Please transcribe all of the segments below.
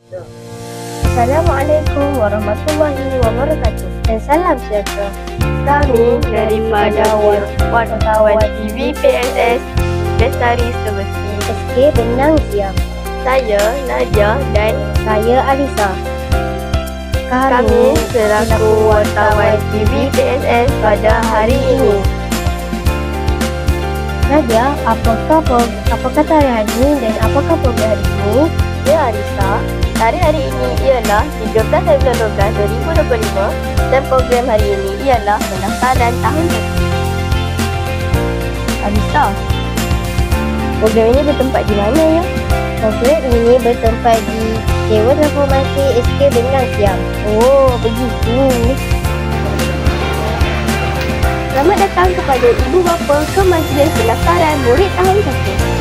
Assalamualaikum warahmatullahi wabarakatuh dan salam sejahtera. Kami daripada wartawan TV PSS Lestari Sebersih SK Benang Siam. Saya Nadia dan saya Alisa. Kami selaku wartawan TV PSS pada hari ini. Nadia, apakah tarikh hari ini dan apakah program hari ini? Ya Alisa, tarikh hari ini ialah 13 Februari 2025 dan program hari ini ialah pendaftaran tahun baru. Alisa, program ini bertempat di mana ya? Program ini bertempat di Dewan Reformasi SK Benang Siam. Oh, begitu. Selamat datang kepada ibu bapa ke majlis pendaftaran murid tahun 1.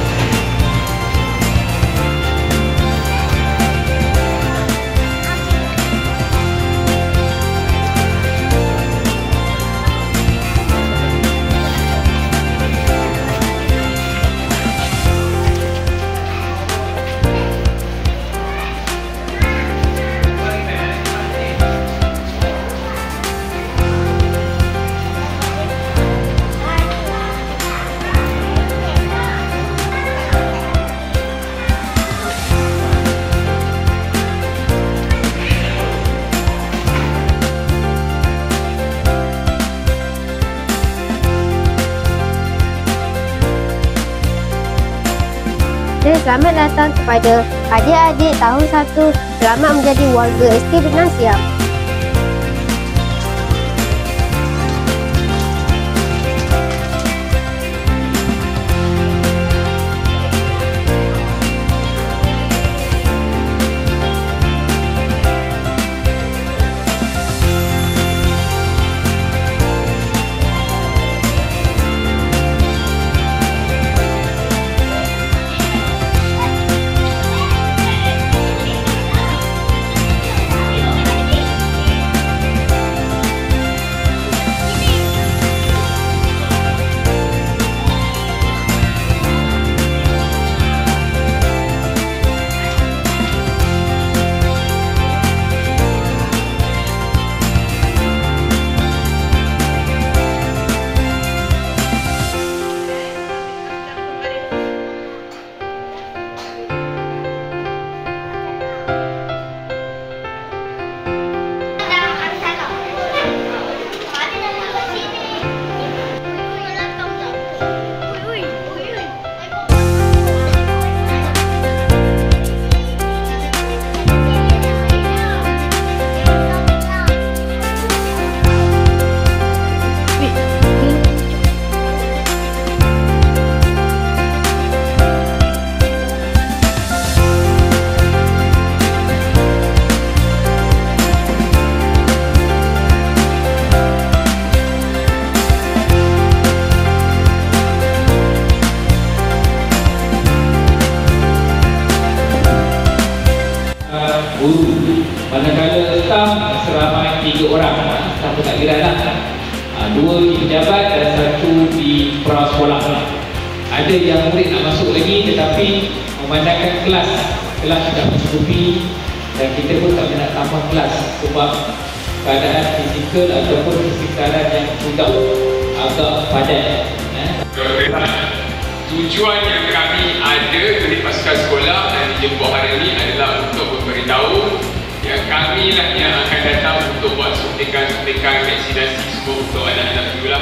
Dan selamat datang kepada adik-adik tahun 1. Selamat menjadi warga SK Benang Siam. Guru, manakala staf seramai 3 orang, staf pentadbiran lah. 2 di pejabat dan 1 di prasekolah. Ada yang murid nak masuk lagi tetapi memandangkan kelas sudah mencukupi dan kita pun tak nak tambah kelas sebab keadaan fizikal ataupun kesekaran yang sudah agak padat. Tujuan yang kami ada di pasukan sekolah dan dijemput hari ini adalah untuk memberitahu yang kami lah yang akan datang untuk buat suntikan-suntikan vaksinasi semua untuk anak-anak juga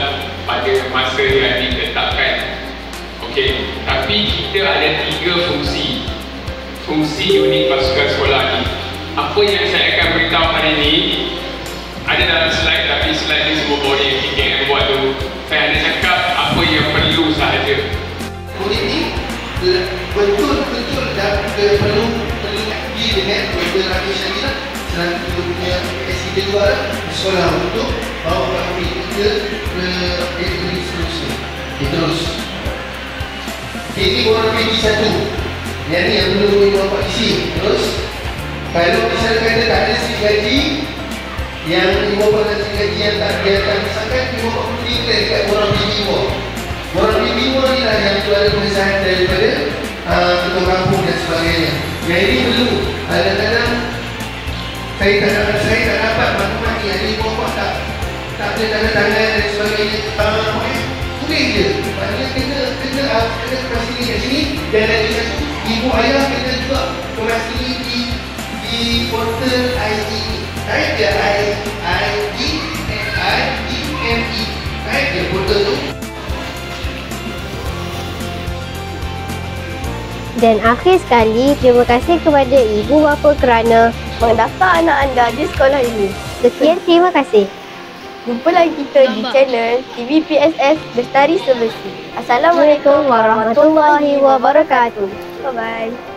pada masa yang ditetapkan. Okey, tapi kita ada 3 fungsi unit pasukan sekolah ini. Apa yang saya akan beritahu hari ini ada dalam slide, tapi slide ni semua body yang KKM buat tu. Saya ada cakap apa yang perlu sahaja. Murid ini betul-betul dan perlu pergi dengan Dr. Rakesh Syakira selaku punya presiden juga di sekolah untuk bawa kami ke seterusnya. Terus. Ini orang pergi 1. Yang ni yang belum dapat isi. Terus kalau misalnya kata tak ada sisi gaji yang 50% gaji yang tak disahkan, 50% dekat orang pergi Orang Bimbo ni lah yang ada pengesahan daripada ketua kampung dan sebagainya. Yang ini perlu kadang-kadang saya tak dapat maklumat ni, ada ibu bapa tak boleh tanda tangan dan sebagainya. Tulis je. Maknanya kena kemas ini kat sini. Dan lagi satu, ibu ayah kena juga kemas ini di portal ID ni. Tarik dia IDNIEME. Tarik dia portal tu. Dan akhir sekali, terima kasih kepada ibu bapa kerana mendaftar anak anda di sekolah ini. Sekian, terima kasih. Jumpa lagi kita di channel TVPSS Bestari Sebesi. Assalamualaikum warahmatullahi wabarakatuh. Bye-bye.